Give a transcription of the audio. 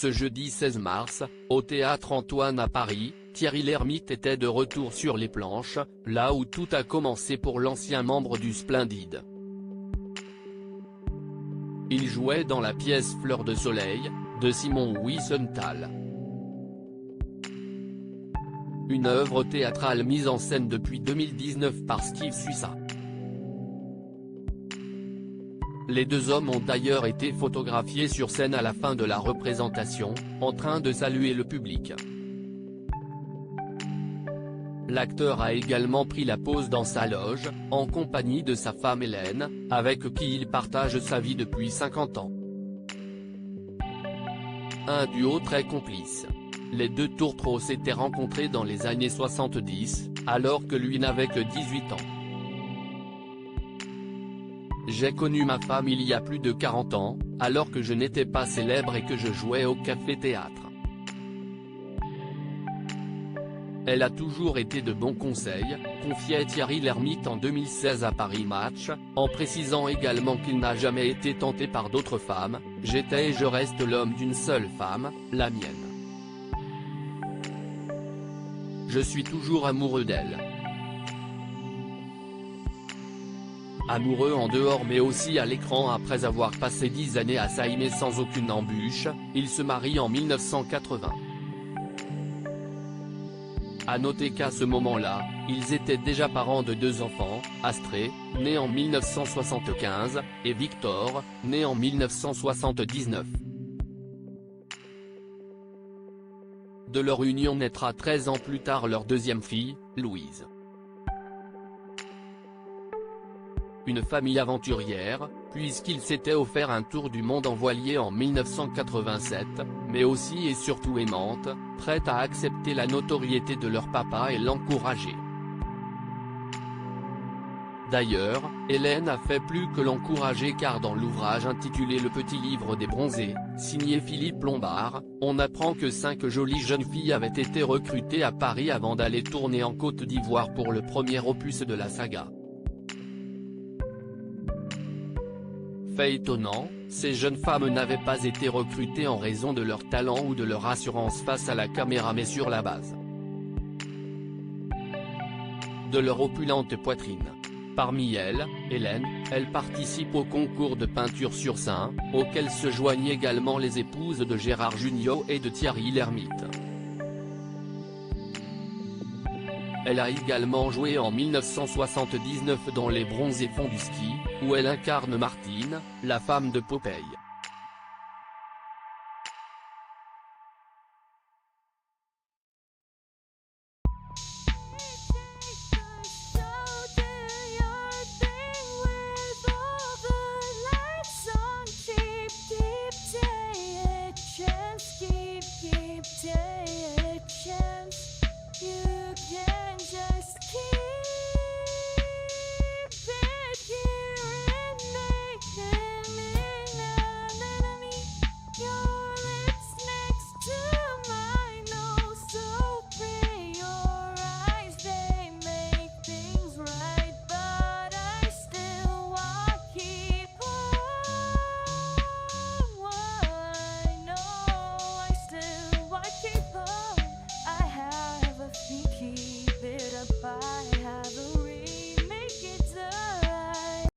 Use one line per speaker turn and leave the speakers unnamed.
Ce jeudi 16 mars, au Théâtre Antoine à Paris, Thierry Lhermitte était de retour sur les planches, là où tout a commencé pour l'ancien membre du Splendide. Il jouait dans la pièce Fleur de soleil, de Simon Wiesenthal. Une œuvre théâtrale mise en scène depuis 2019 par Steve Suissa. Les deux hommes ont d'ailleurs été photographiés sur scène à la fin de la représentation, en train de saluer le public. L'acteur a également pris la pose dans sa loge, en compagnie de sa femme Hélène, avec qui il partage sa vie depuis 50 ans. Un duo très complice. Les deux tourtereaux s'étaient rencontrés dans les années 70, alors que lui n'avait que 18 ans. J'ai connu ma femme il y a plus de 40 ans, alors que je n'étais pas célèbre et que je jouais au café-théâtre. Elle a toujours été de bons conseils, confiait Thierry Lhermitte en 2016 à Paris Match, en précisant également qu'il n'a jamais été tenté par d'autres femmes. « J'étais et je reste l'homme d'une seule femme, la mienne. Je suis toujours amoureux d'elle. Amoureux en dehors mais aussi à l'écran. Après avoir passé 10 années à s'aimer sans aucune embûche, ils se marient en 1980. À noter qu'à ce moment-là, ils étaient déjà parents de 2 enfants, Astrée, né en 1975, et Victor, né en 1979. De leur union naîtra 13 ans plus tard leur deuxième fille, Louise. Une famille aventurière, puisqu'ils s'étaient offert un tour du monde en voilier en 1987, mais aussi et surtout aimante, prête à accepter la notoriété de leur papa et l'encourager. D'ailleurs, Hélène a fait plus que l'encourager car dans l'ouvrage intitulé Le Petit Livre des Bronzés, signé Philippe Lombard, on apprend que 5 jolies jeunes filles avaient été recrutées à Paris avant d'aller tourner en Côte d'Ivoire pour le premier opus de la saga. Fait étonnant, ces jeunes femmes n'avaient pas été recrutées en raison de leur talent ou de leur assurance face à la caméra mais sur la base de leur opulente poitrine. Parmi elles, Hélène, elle participe au concours de peinture sur sein, auquel se joignent également les épouses de Gérard Jugnot et de Thierry Lhermitte. Elle a également joué en 1979 dans Les Bronzés font du ski, où elle incarne Martine, la femme de Popeye.